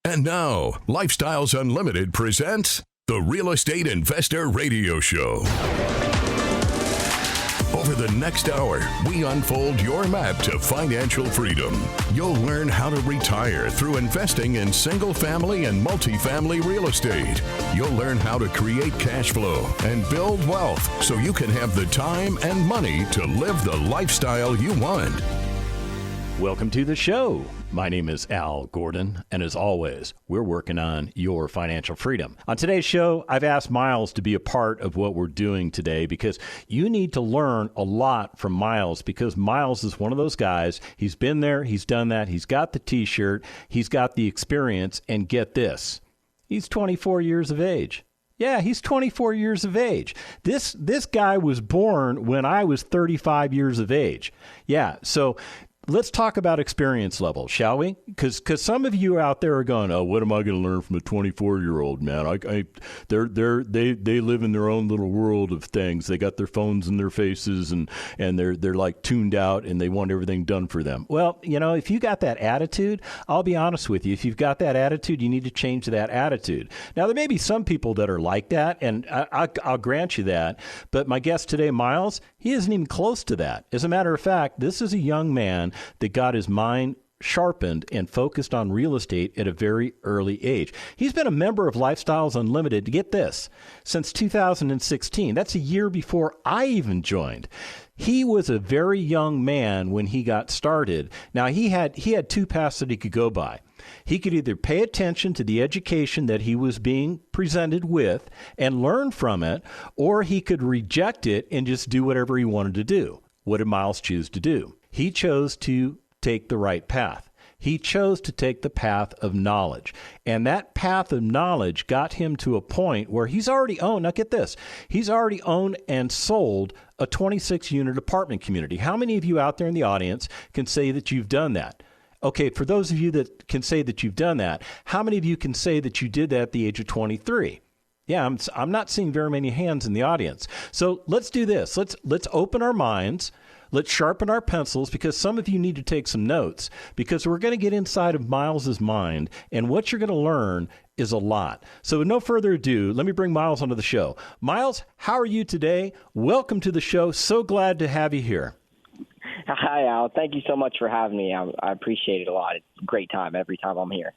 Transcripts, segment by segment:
And now, Lifestyles Unlimited presents the Real Estate Investor Radio Show. Over the next hour, we unfold your map to financial freedom. You'll learn how to retire through investing in single-family and multifamily real estate. You'll learn how to create cash flow and build wealth so you can have the time and money to live the lifestyle you want. Welcome to the show. My name is Al Gordon, and as always, we're working on your financial freedom. On today's show, I've asked Miles to be a part of what we're doing today because you need to learn a lot from Miles, because Miles is one of those guys. He's been there, he's done that, he's got the t-shirt, he's got the experience, and get this, he's 24 years of age. Yeah, he's 24 years of age. This guy was born when I was 35 years of age. Yeah, so let's talk about experience level, shall we? Because some of you out there are going, "Oh, what am I going to learn from a 24-year-old man? They live in their own little world of things. They got their phones in their faces, and they're like tuned out, and they want everything done for them." Well, you know, if you got that attitude, I'll be honest with you. If you've got that attitude, you need to change that attitude. Now, there may be some people that are like that, and I'll grant you that. But my guest today, Miles, he isn't even close to that. As a matter of fact, this is a young man that got his mind sharpened and focused on real estate at a very early age. He's been a member of Lifestyles Unlimited, get this, since 2016. That's a year before I even joined. He was a very young man when he got started. Now, he had two paths that he could go by. He could either pay attention to the education that he was being presented with and learn from it, or he could reject it and just do whatever he wanted to do. What did Miles choose to do? He chose to take the right path. He chose to take the path of knowledge. And that path of knowledge got him to a point where he's already owned, now get this, he's already owned and sold a 26-unit apartment community. How many of you out there in the audience can say that you've done that? Okay, for those of you that can say that you've done that, how many of you can say that you did that at the age of 23? Yeah, I'm not seeing very many hands in the audience. So let's do this. Let's open our minds. Let's sharpen our pencils, because some of you need to take some notes, because we're going to get inside of Miles's mind, and what you're going to learn is a lot. So with no further ado, let me bring Miles onto the show. Miles, how are you today? Welcome to the show. So glad to have you here. Hi, Al. Thank you so much for having me. I appreciate it a lot. It's a great time every time I'm here.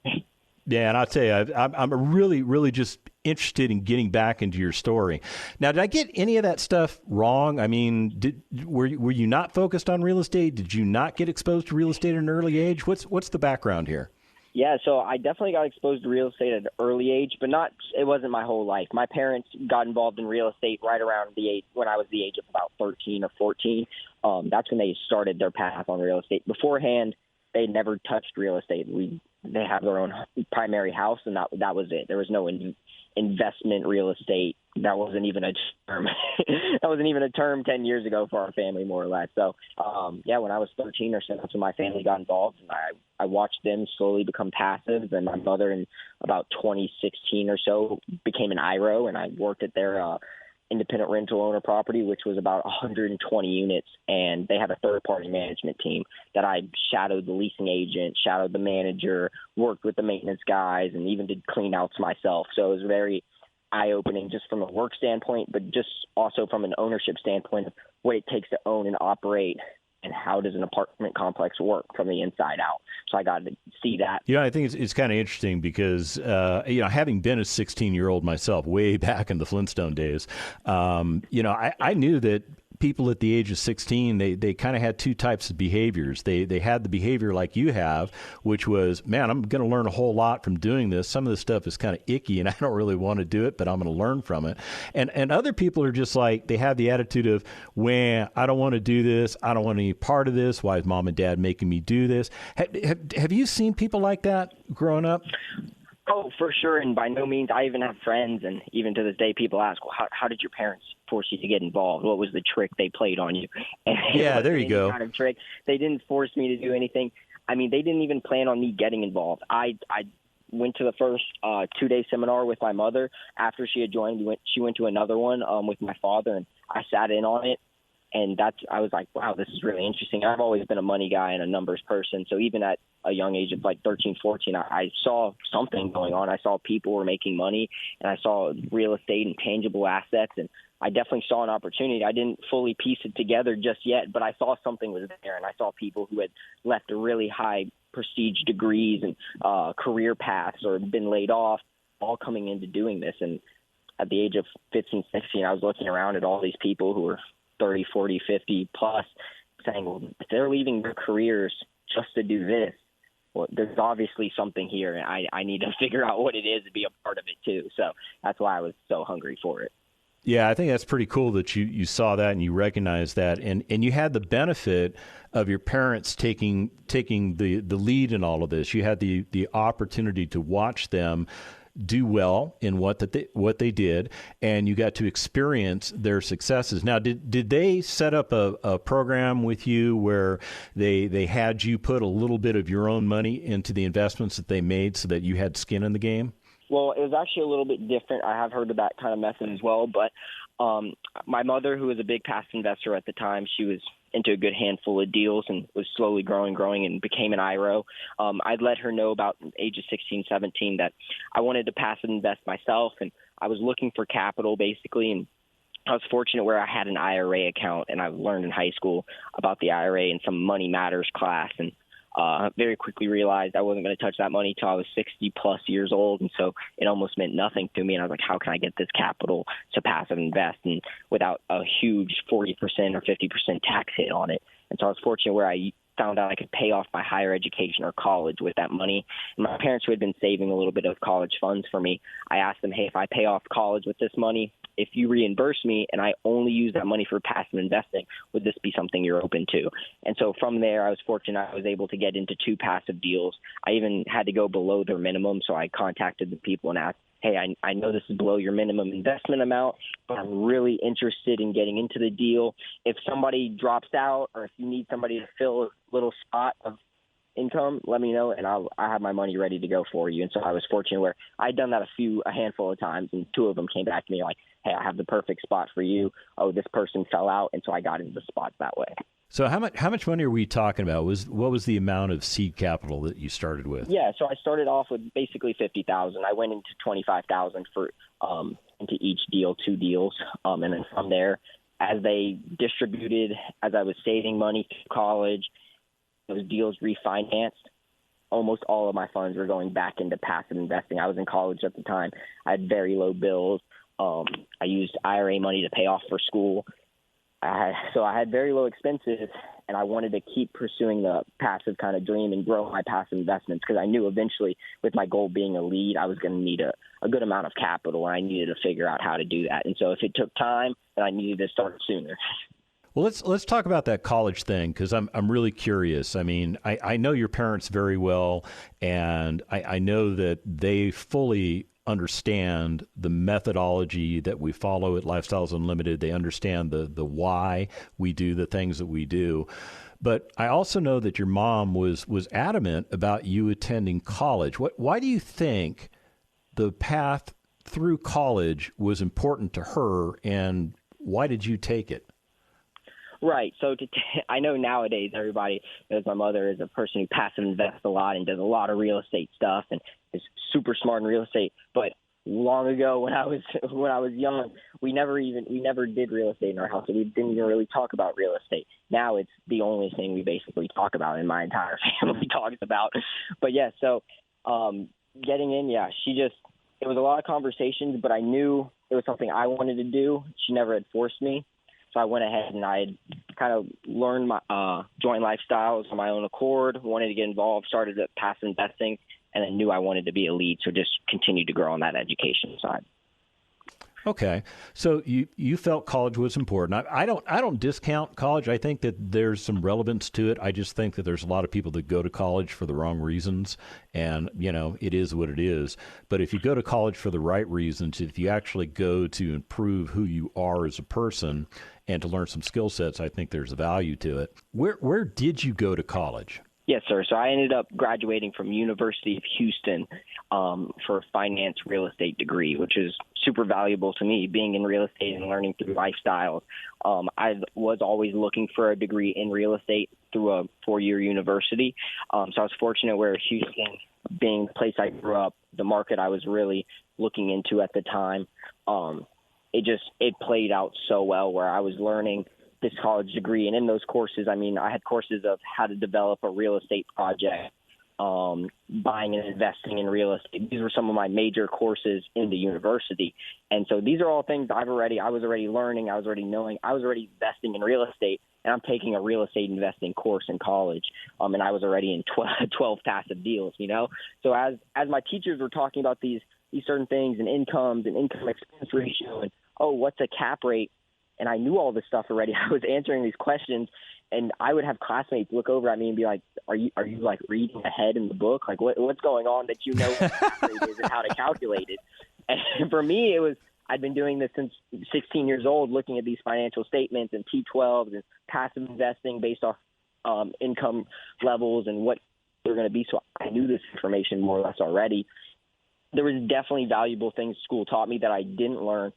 Yeah, and I'll tell you, I'm really, really just interested in getting back into your story. Now, did I get any of that stuff wrong? I mean, were you not focused on real estate? Did you not get exposed to real estate at an early age? What's the background here? Yeah, so I definitely got exposed to real estate at an early age, but it wasn't my whole life. My parents got involved in real estate right around when I was the age of about 13 or 14. That's when they started their path on real estate. Beforehand, they never touched real estate. They have their own primary house, and that was it. There was no investment real estate. That wasn't even a term. That wasn't even a term 10 years ago for our family, more or less. So, when I was 13 or so, that's when my family got involved, and I watched them slowly become passive. And my mother, in about 2016 or so, became an IRO, and I worked at their independent rental owner property, which was about 120 units, and they had a third-party management team that I shadowed the leasing agent, shadowed the manager, worked with the maintenance guys, and even did clean-outs myself. So it was very eye-opening just from a work standpoint, but just also from an ownership standpoint of what it takes to own and operate, and how does an apartment complex work from the inside out. So I got to see that. Yeah, I think it's kind of interesting because, having been a 16-year-old myself way back in the Flintstone days, I knew that people at the age of 16, they kind of had two types of behaviors. They had the behavior like you have, which was, man, I'm going to learn a whole lot from doing this. Some of this stuff is kind of icky and I don't really want to do it, but I'm going to learn from it. And other people are just like, they have the attitude of, well, I don't want to do this. I don't want any part of this. Why is mom and dad making me do this? Have you seen people like that growing up? Oh, for sure. And by no means, I even have friends, and even to this day, people ask, well, how did your parents force you to get involved? What was the trick they played on you? And yeah, there you go. Kind of trick. They didn't force me to do anything. I mean, they didn't even plan on me getting involved. I went to the first 2-day seminar with my mother. After she had joined, she went to another one with my father, and I sat in on it. And I was like, wow, this is really interesting. I've always been a money guy and a numbers person. So even at a young age of like 13, 14, I saw something going on. I saw people were making money, and I saw real estate and tangible assets. And I definitely saw an opportunity. I didn't fully piece it together just yet, but I saw something was there. And I saw people who had left really high prestige degrees and career paths or been laid off, all coming into doing this. And at the age of 15, 16, I was looking around at all these people who were 30, 40, 50 plus, saying, well, if they're leaving their careers just to do this, well, there's obviously something here, and I need to figure out what it is and be a part of it too. So that's why I was so hungry for it. Yeah, I think that's pretty cool that you saw that and you recognized that, and you had the benefit of your parents taking the lead in all of this. You had the opportunity to watch them do well in what they did, and you got to experience their successes. Now, did they set up a program with you where they had you put a little bit of your own money into the investments that they made so that you had skin in the game? Well, it was actually a little bit different. I have heard of that kind of method as well, but my mother, who was a big passive investor at the time, she was into a good handful of deals and was slowly growing and became an IRO. I'd let her know about ages 16, 17 that I wanted to passive invest myself, and I was looking for capital basically. And I was fortunate where I had an IRA account, and I learned in high school about the IRA in some Money Matters class, and very quickly realized I wasn't going to touch that money till I was 60 plus years old. And so it almost meant nothing to me. And I was like, how can I get this capital to passive invest and without a huge 40% or 50% tax hit on it? And so I was fortunate where I found out I could pay off my higher education or college with that money. And my parents, who had been saving a little bit of college funds for me, I asked them, hey, if I pay off college with this money, if you reimburse me and I only use that money for passive investing, would this be something you're open to? And so from there, I was fortunate I was able to get into 2 passive deals. I even had to go below their minimum, so I contacted the people and asked, hey, I know this is below your minimum investment amount, but I'm really interested in getting into the deal. If somebody drops out or if you need somebody to fill a little spot of income, let me know, and I have my money ready to go for you. And so I was fortunate where I'd done that a handful of times, and 2 of them came back to me like, hey, I have the perfect spot for you. Oh, this person fell out, and so I got into the spots that way. So how much money are we talking about? What was the amount of seed capital that you started with? Yeah, so I started off with basically $50,000. I went into $25,000 for into each deal, 2 deals, and then from there, as they distributed, as I was saving money through college, those deals refinanced. Almost all of my funds were going back into passive investing. I was in college at the time. I had very low bills. I used IRA money to pay off for school. So I had very low expenses, and I wanted to keep pursuing the passive kind of dream and grow my passive investments because I knew eventually, with my goal being a lead, I was going to need a good amount of capital, and I needed to figure out how to do that. And so if it took time, then I needed to start sooner. Well, let's talk about that college thing because I'm really curious. I mean, I know your parents very well, and I know that they fully understand the methodology that we follow at Lifestyles Unlimited. They understand the why we do the things that we do. But I also know that your mom was adamant about you attending college. Why do you think the path through college was important to her, and why did you take it? Right. So I know nowadays everybody knows my mother is a person who passive invests a lot and does a lot of real estate stuff and is super smart in real estate. But long ago when I was young, we never did real estate in our house. So we didn't even really talk about real estate. Now it's the only thing we basically talk about, and my entire family talks about. But yeah, so getting in, yeah, it was a lot of conversations, but I knew it was something I wanted to do. She never had forced me. So I went ahead and I kind of learned my joint lifestyles on my own accord, wanted to get involved, started at passive investing, and then knew I wanted to be a lead. So just continued to grow on that education side. Okay. So you felt college was important. I don't discount college. I think that there's some relevance to it. I just think that there's a lot of people that go to college for the wrong reasons, and it is what it is. But if you go to college for the right reasons, if you actually go to improve who you are as a person and to learn some skill sets, I think there's value to it. Where did you go to college? Yes, sir. So I ended up graduating from University of Houston for a finance real estate degree, which is super valuable to me, being in real estate and learning through lifestyles. I was always looking for a degree in real estate through a 4-year university. So I was fortunate where Houston, being the place I grew up, the market I was really looking into at the time, it played out so well where I was learning this college degree. And in those courses, I had courses of how to develop a real estate project, buying and investing in real estate. These were some of my major courses in the university. And so these are all things I was already learning. I was already knowing. I was already investing in real estate, and I'm taking a real estate investing course in college. And I was already in 12 passive deals, So as my teachers were talking about these certain things and incomes and income expense ratio and, what's a cap rate? And I knew all this stuff already. I was answering these questions, and I would have classmates look over at me and be like, "Are you like reading ahead in the book? Like what's going on that you know what cap rate is and how to calculate it?" And for me, I'd been doing this since 16 years old, looking at these financial statements and T12s and passive investing based off income levels and what they're going to be. So I knew this information more or less already. There was definitely valuable things school taught me that I didn't learn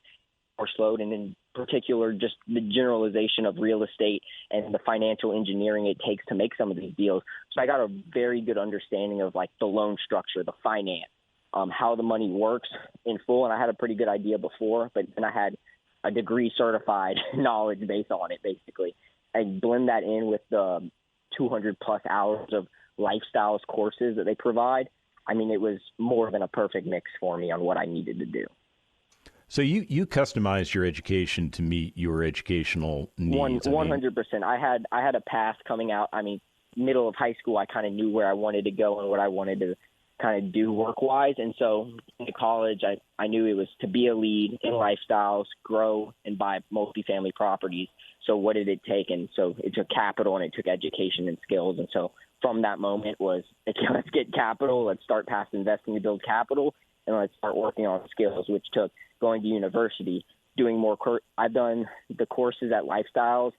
or slowed, and in particular, just the generalization of real estate and the financial engineering it takes to make some of these deals. So I got a very good understanding of like the loan structure, the finance, how the money works in full. And I had a pretty good idea before, but then I had a degree certified knowledge based on it, basically. I blend that in with the 200 plus hours of lifestyles courses that they provide. It was more than a perfect mix for me on what I needed to do. So you customized your education to meet your educational needs. 100%. I had a path coming out. Middle of high school, I kind of knew where I wanted to go and what I wanted to kind of do work-wise. And so in college, I knew it was to be a lead in lifestyles, grow, and buy multifamily properties. So what did it take? And so it took capital and it took education and skills. And so from that moment was, let's get capital, let's start past investing to build capital, and let's start working on skills, which took going to university, doing more. I've done the courses at Lifestyles,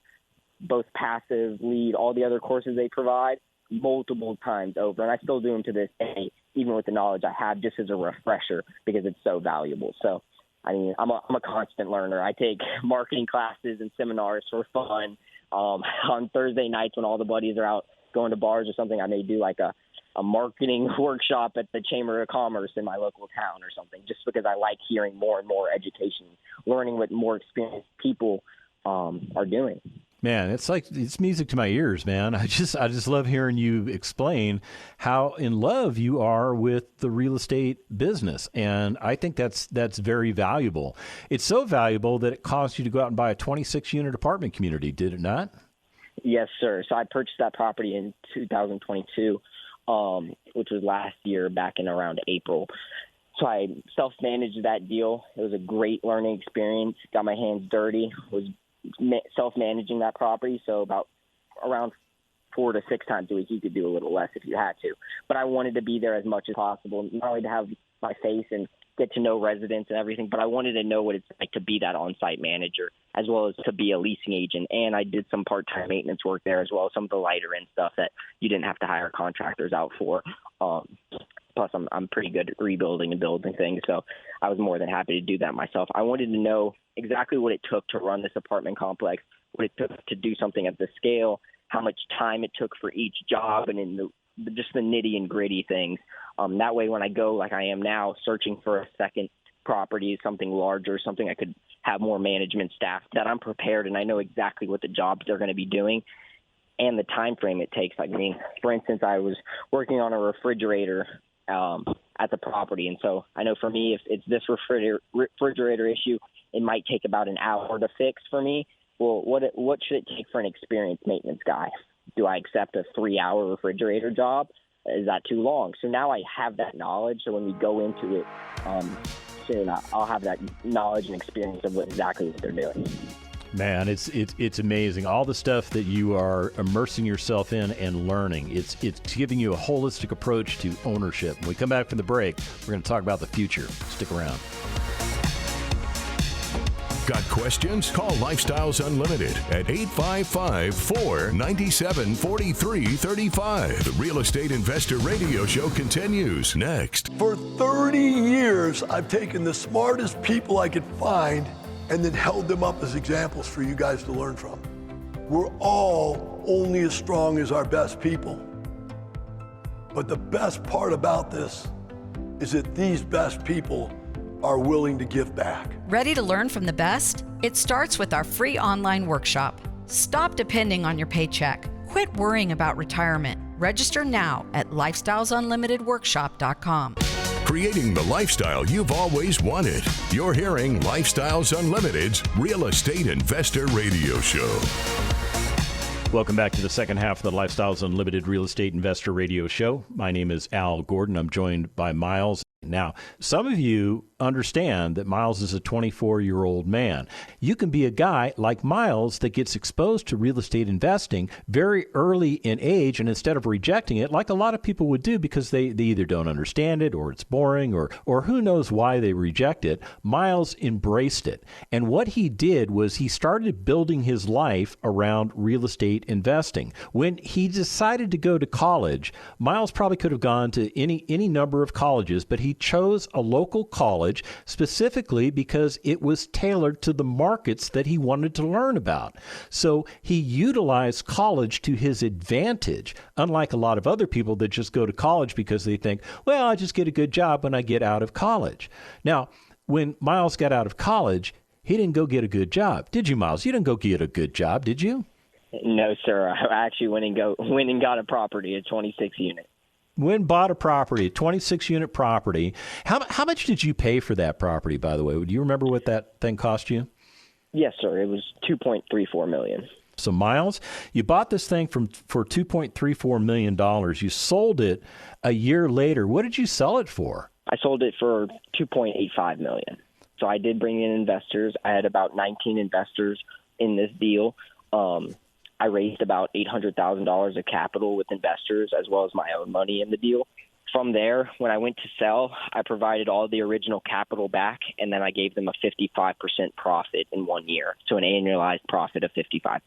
both passive, lead, all the other courses they provide multiple times over. And I still do them to this day, even with the knowledge I have, just as a refresher because it's so valuable. So, I'm a constant learner. I take marketing classes and seminars for fun. On Thursday nights when all the buddies are out going to bars or something, I may do like a marketing workshop at the Chamber of Commerce in my local town or something, just because I like hearing more and more education, learning what more experienced people are doing. Man, it's music to my ears, man. I just love hearing you explain how in love you are with the real estate business. And I think that's very valuable. It's so valuable that it cost you to go out and buy a 26-unit apartment community, did it not? Yes, sir. So I purchased that property in 2022, which was last year back in around April. So I self-managed that deal. It was a great learning experience. Got my hands dirty, was self-managing that property. So about around 4 to 6 times a week. You could do a little less if you had to. But I wanted to be there as much as possible, not only to have my face and get to know residents and everything, but I wanted to know what it's like to be that on-site manager as well as to be a leasing agent. And I did some part-time maintenance work there as well, some of the lighter end stuff that you didn't have to hire contractors out for. Plus, I'm pretty good at rebuilding and building things, so I was more than happy to do that myself. I wanted to know exactly what it took to run this apartment complex, what it took to do something at the scale, how much time it took for each job, and in just the nitty and gritty things. That way, when I go like I am now, searching for a second property, something larger, something I could have more management staff, that I'm prepared and I know exactly what the jobs they're going to be doing and the time frame it takes. For instance, I was working on a refrigerator at the property, and so I know for me, if it's this refrigerator issue, it might take about an hour to fix for me. Well, what should it take for an experienced maintenance guy? Do I accept a 3-hour refrigerator job? Is that too long? So now I have that knowledge. So when we go into it soon, I'll have that knowledge and experience of exactly what they're doing. Man, it's amazing. All the stuff that you are immersing yourself in and learning. It's giving you a holistic approach to ownership. When we come back from the break, we're going to talk about the future. Stick around. Got questions? Call Lifestyles Unlimited at 855-497-4335. The Real Estate Investor Radio Show continues next. For 30 years, I've taken the smartest people I could find and then held them up as examples for you guys to learn from. We're all only as strong as our best people. But the best part about this is that these best people are willing to give back. Ready to learn from the best? It starts with our free online workshop. Stop depending on your paycheck. Quit worrying about retirement. Register now at lifestylesunlimitedworkshop.com. Creating the lifestyle you've always wanted. You're hearing Lifestyles Unlimited's Real Estate Investor Radio Show. Welcome back to the second half of the Lifestyles Unlimited Real Estate Investor Radio Show. My name is Al Gordon. I'm joined by Miles. Now, some of you understand that Miles is a 24-year-old man. You can be a guy like Miles that gets exposed to real estate investing very early in age, and instead of rejecting it, like a lot of people would do because they either don't understand it or it's boring or who knows why they reject it, Miles embraced it. And what he did was he started building his life around real estate investing. When he decided to go to college, Miles probably could have gone to any number of colleges, but he chose a local college specifically because it was tailored to the markets that he wanted to learn about. So he utilized college to his advantage, unlike a lot of other people that just go to college because they think, well, I just get a good job when I get out of college. Now, when Miles got out of college, he didn't go get a good job. Did you, Miles? You didn't go get a good job, did you? No, sir. I actually went and got a property, a 26 unit. Went and bought a property, a 26-unit property. How much did you pay for that property, by the way? Do you remember what that thing cost you? Yes, sir. It was $2.34 million. So, Miles, you bought this thing for $2.34 million. You sold it a year later. What did you sell it for? I sold it for $2.85 million. So I did bring in investors. I had about 19 investors in this deal. I raised about $800,000 of capital with investors as well as my own money in the deal. From there, when I went to sell, I provided all the original capital back, and then I gave them a 55% profit in 1 year, so an annualized profit of 55%.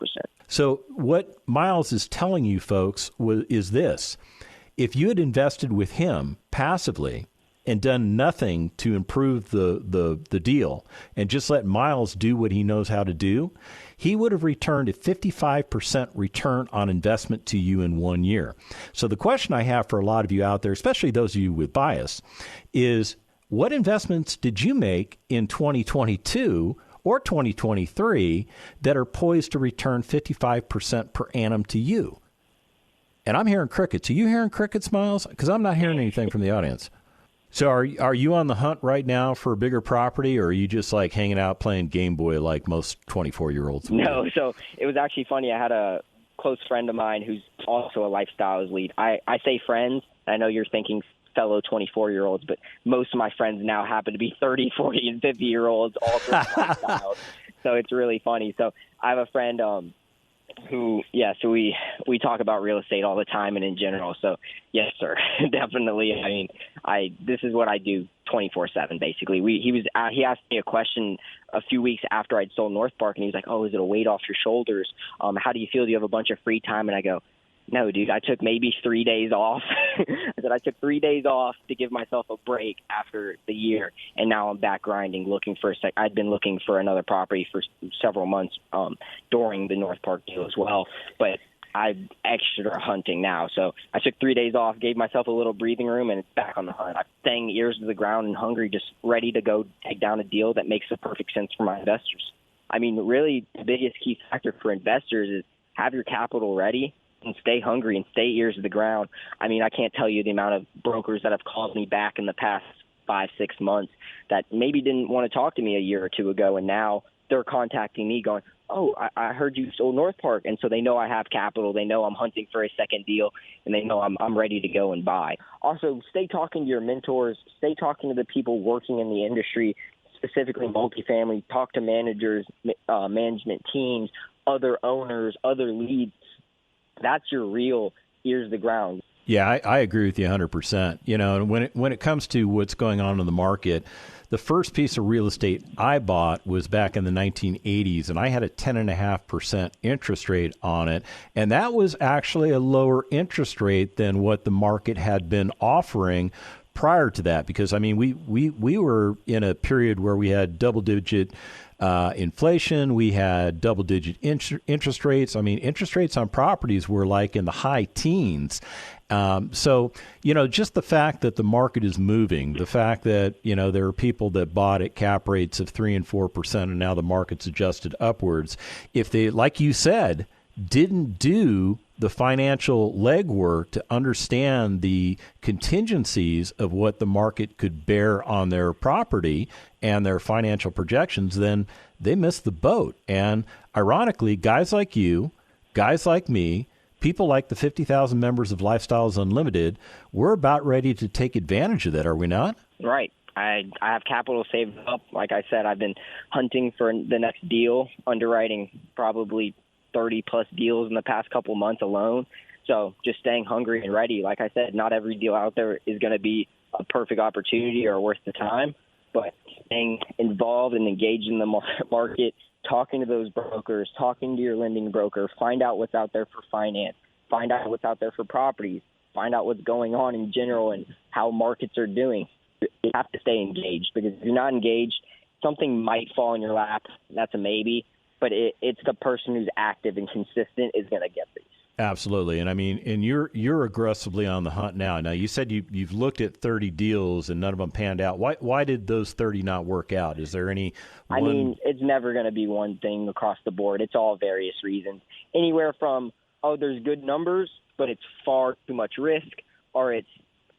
So what Miles is telling you folks is this. If you had invested with him passively and done nothing to improve the deal and just let Miles do what he knows how to do, he would have returned a 55% return on investment to you in 1 year. So the question I have for a lot of you out there, especially those of you with bias, is what investments did you make in 2022 or 2023 that are poised to return 55% per annum to you? And I'm hearing crickets. Are you hearing crickets, Miles? Because I'm not hearing anything from the audience. So are you on the hunt right now for a bigger property, or are you just like hanging out playing Game Boy like most 24-year-olds? No, so it was actually funny. I had a close friend of mine who's also a lifestyles lead. I say friends. I know you're thinking fellow 24-year-olds, but most of my friends now happen to be 30, 40, and 50-year-olds, all different lifestyles. So it's really funny. So I have a friend so we talk about real estate all the time and in general. So yes, sir, definitely. I mean, this is what I do 24/7 basically. He asked me a question a few weeks after I'd sold North Park, and he was like, "Oh, is it a weight off your shoulders? How do you feel? Do you have a bunch of free time?" And I go, "No, dude, I took maybe 3 days off." I said, I took 3 days off to give myself a break after the year, and now I'm back grinding, looking for I'd been looking for another property for several months during the North Park deal as well, but I'm extra hunting now. So I took 3 days off, gave myself a little breathing room, and it's back on the hunt. I'm staying ears to the ground and hungry, just ready to go take down a deal that makes the perfect sense for my investors. I mean, really, the biggest key factor for investors is have your capital ready and stay hungry and stay ears to the ground. I mean, I can't tell you the amount of brokers that have called me back in the past 5-6 months that maybe didn't want to talk to me a year or two ago, and now they're contacting me going, "Oh, I heard you sold North Park," and so they know I have capital. They know I'm hunting for a second deal, and they know I'm ready to go and buy. Also, stay talking to your mentors. Stay talking to the people working in the industry, specifically multifamily. Talk to managers, management teams, other owners, other leads. That's your real ears to the ground. Yeah, I agree with you 100%. And when it comes to what's going on in the market, the first piece of real estate I bought was back in the 1980s, and I had a 10.5% interest rate on it. And that was actually a lower interest rate than what the market had been offering prior to that. Because, I mean, we were in a period where we had double-digit inflation. We had double-digit interest rates. I mean, interest rates on properties were like in the high teens. So, just the fact that the market is moving, the fact that, there are people that bought at cap rates of 3% and 4%, and now the market's adjusted upwards. If they, like you said, didn't do the financial legwork to understand the contingencies of what the market could bear on their property and their financial projections, then they missed the boat. And ironically, guys like you, guys like me, people like the 50,000 members of Lifestyles Unlimited, we're about ready to take advantage of that, are we not? Right. I have capital saved up. Like I said, I've been hunting for the next deal, underwriting probably 30-plus deals in the past couple months alone. So just staying hungry and ready. Like I said, not every deal out there is going to be a perfect opportunity or worth the time, but staying involved and engaged in the market, talking to those brokers, talking to your lending broker, find out what's out there for finance, find out what's out there for properties, find out what's going on in general and how markets are doing. You have to stay engaged, because if you're not engaged, something might fall in your lap. That's a maybe, but it's the person who's active and consistent is going to get these. Absolutely. And I mean, and you're aggressively on the hunt now. Now, you said you've looked at 30 deals and none of them panned out. Why did those 30 not work out? Is there any I mean, it's never going to be one thing across the board. It's all various reasons. Anywhere from, there's good numbers, but it's far too much risk, or it's,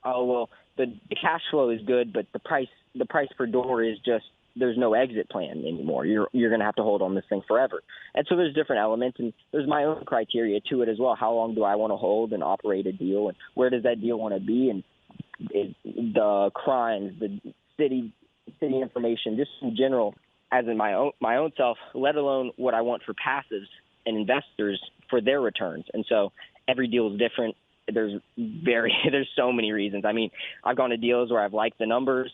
the cash flow is good, but the price per door is just, there's no exit plan anymore. You're going to have to hold on this thing forever. And so there's different elements, and there's my own criteria to it as well. How long do I want to hold and operate a deal, and where does that deal want to be, and the crimes, the city information, just in general, as in my own self, let alone what I want for passives and investors for their returns. And so every deal is different. There's so many reasons. I mean, I've gone to deals where I've liked the numbers,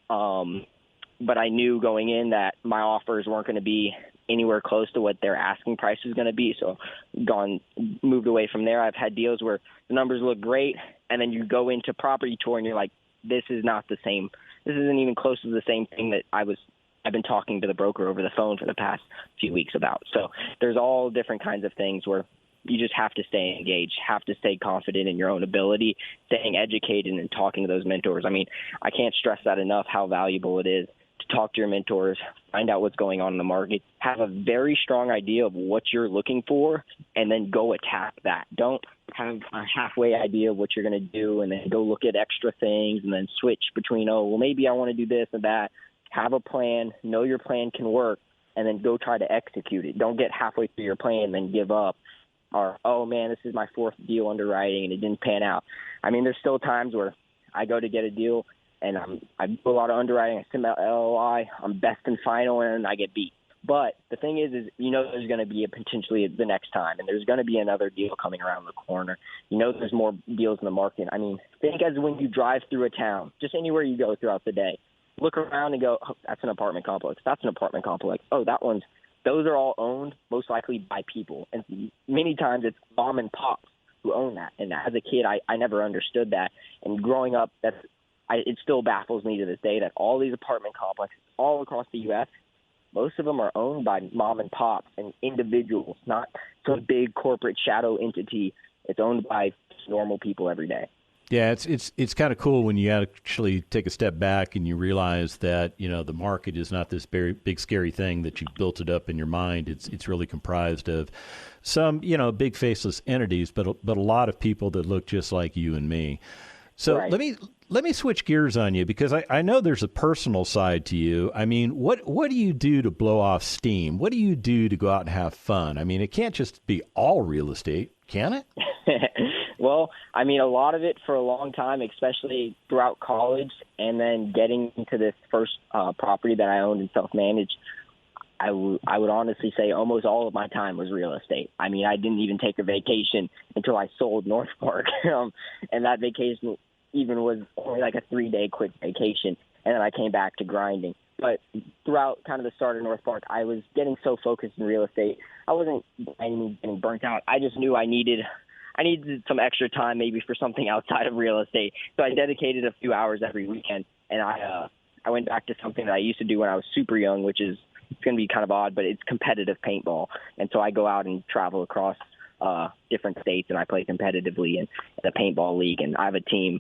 but I knew going in that my offers weren't going to be anywhere close to what their asking price was going to be. So moved away from there. I've had deals where the numbers look great, and then you go into property tour and you're like, this is not the same. This isn't even close to the same thing that I've been talking to the broker over the phone for the past few weeks about. So there's all different kinds of things where you just have to stay engaged, have to stay confident in your own ability, staying educated and talking to those mentors. I mean, I can't stress that enough, how valuable it is to talk to your mentors, find out what's going on in the market, have a very strong idea of what you're looking for, and then go attack that. Don't have a halfway idea of what you're going to do and then go look at extra things and then switch between, maybe I want to do this and that. Have a plan, know your plan can work, and then go try to execute it. Don't get halfway through your plan and then give up. Or, this is my fourth deal underwriting and it didn't pan out. I mean, there's still times where I go to get a deal and I do a lot of underwriting, I send out LOI, I'm best and final, and I get beat. But the thing is there's going to be potentially the next time, and there's going to be another deal coming around the corner. There's more deals in the market. I mean, think as when you drive through a town, just anywhere you go throughout the day, look around and go, that's an apartment complex. That's an apartment complex. Those are all owned most likely by people. And many times it's mom and pops who own that. And as a kid, I never understood that. And growing up, it still baffles me to this day that all these apartment complexes all across the U.S., most of them are owned by mom and pops and individuals, not some big corporate shadow entity. It's owned by normal people every day. Yeah, it's kind of cool when you actually take a step back and you realize that, the market is not this very big, scary thing that you built it up in your mind. It's really comprised of some, big faceless entities, but a lot of people that look just like you and me. So right. Let me switch gears on you, because I know there's a personal side to you. I mean, what do you do to blow off steam? What do you do to go out and have fun? I mean, it can't just be all real estate, can it? Well, I mean, a lot of it for a long time, especially throughout college, and then getting into this first property that I owned and self-managed, I would honestly say almost all of my time was real estate. I mean, I didn't even take a vacation until I sold North Park. And that vacation even was only like a 3-day quick vacation. And then I came back to grinding. But throughout kind of the start of North Park, I was getting so focused in real estate. I wasn't by any means getting burnt out. I just knew I needed some extra time maybe for something outside of real estate. So I dedicated a few hours every weekend. And I went back to something that I used to do when I was super young, which is, it's going to be kind of odd, but it's competitive paintball. And so I go out and travel across different states, and I play competitively in the paintball league. And I have a team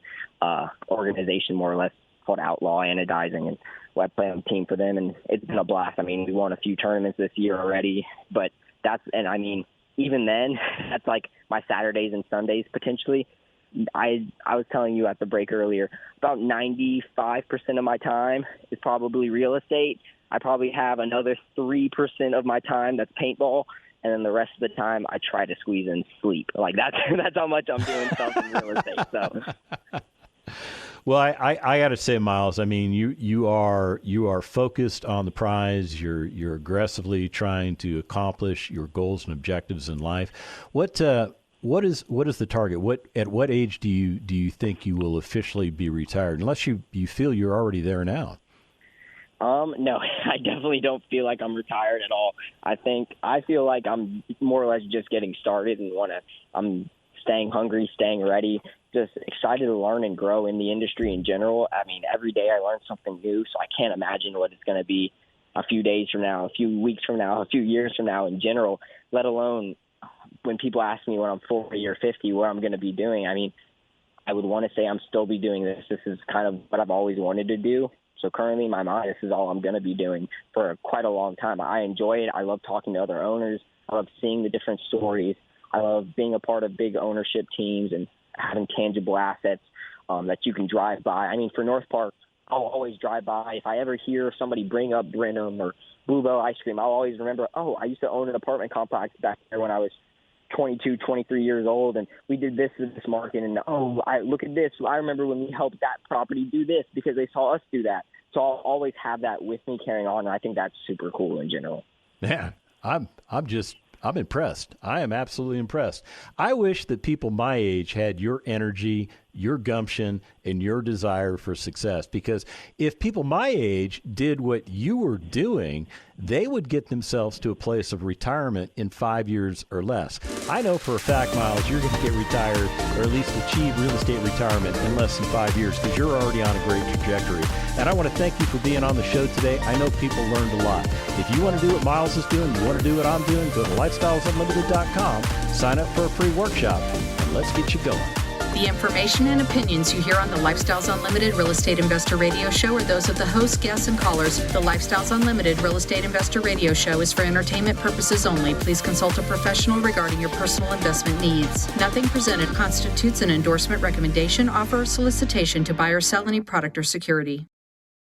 organization, more or less, called Outlaw Anodizing, and I play on a team for them, and it's been a blast. I mean, we won a few tournaments this year already, but I mean, even then, that's like my Saturdays and Sundays potentially. I was telling you at the break earlier, about 95% of my time is probably real estate. I probably have another 3% of my time that's paintball, and then the rest of the time I try to squeeze in sleep. Like that's how much I'm doing stuff in real estate. So. Well, I got to say, Miles, I mean, you are focused on the prize. You're aggressively trying to accomplish your goals and objectives in life. What is the target? At what age do you think you will officially be retired? Unless you feel you're already there now. No, I definitely don't feel like I'm retired at all. I feel like I'm more or less just getting started, and I'm staying hungry, staying ready, just excited to learn and grow in the industry in general. I mean, every day I learn something new, so I can't imagine what it's going to be a few days from now, a few weeks from now, a few years from now in general, let alone when people ask me when I'm 40 or 50 what I'm going to be doing. I mean, I would want to say I'm still be doing this. This is kind of what I've always wanted to do. So currently in my mind, this is all I'm going to be doing for quite a long time. I enjoy it. I love talking to other owners. I love seeing the different stories. I love being a part of big ownership teams and having tangible assets that you can drive by. I mean, for North Park, I'll always drive by. If I ever hear somebody bring up Brenham or Bluebell Ice Cream, I'll always remember, I used to own an apartment complex back there when I was 22, 23 years old, and we did this in this market, and look at this. I remember when we helped that property do this because they saw us do that. So I'll always have that with me carrying on, and I think that's super cool in general. Man, I'm impressed. I am absolutely impressed. I wish that people my age had your energy, your gumption, and your desire for success. Because if people my age did what you were doing, they would get themselves to a place of retirement in 5 years or less. I know for a fact, Miles, you're going to get retired or at least achieve real estate retirement in less than 5 years because you're already on a great trajectory. And I want to thank you for being on the show today. I know people learned a lot. If you want to do what Miles is doing, you want to do what I'm doing, go to lifestylesunlimited.com, sign up for a free workshop, and let's get you going. The information and opinions you hear on the Lifestyles Unlimited Real Estate Investor Radio Show are those of the host, guests, and callers. The Lifestyles Unlimited Real Estate Investor Radio Show is for entertainment purposes only. Please consult a professional regarding your personal investment needs. Nothing presented constitutes an endorsement, recommendation, offer, or solicitation to buy or sell any product or security.